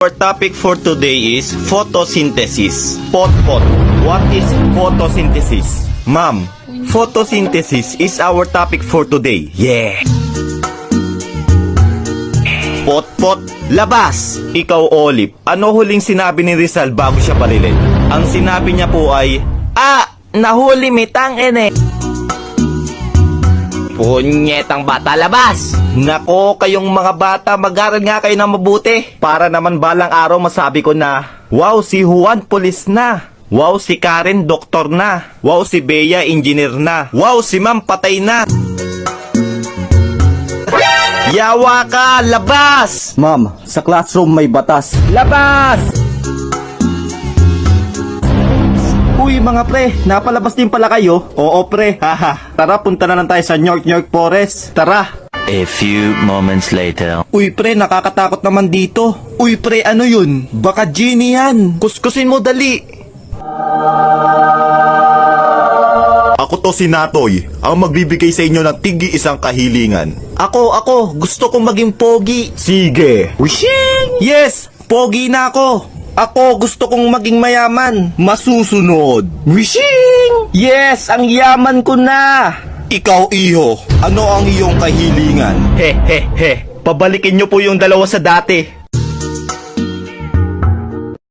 Our topic for today is photosynthesis. Pot. What is photosynthesis? Ma'am, photosynthesis is our topic for today. Yeah. Pot, labas! Ikaw, Olive, ano huling sinabi ni Rizal bago siya barilin? Ang sinabi niya po ay, nahuli mitang ene. Punyetang bata, labas! Nako, kayong mga bata, mag-aral nga kayo na mabuti. Para naman balang araw masabi ko na, wow, si Juan pulis na. Wow, si Karen doktor na. Wow, si Bea engineer na. Wow, si Ma'am patay na. Yawa ka! Labas! Ma'am, sa classroom may batas. Labas! Uy mga pre, napalabas din pala kayo? Oo pre, haha. Tara, punta na lang tayo sa York Forest. Tara! A few moments later. Uy pre, nakakatakot naman dito. Uy pre, ano yun? Baka genie yan. Kuskusin mo dali. Ako to si Natoy, ang magbibigay sa inyo ng tigi isang kahilingan. Ako, gusto kong maging pogi. Sige. Wishing! Yes, pogi na ako. Ako, gusto kong maging mayaman. Masusunod. Wishing! Yes, ang yaman ko na. Ikaw, iho, ano ang iyong kahilingan? He. Pabalikin nyo po yung dalawa sa dati.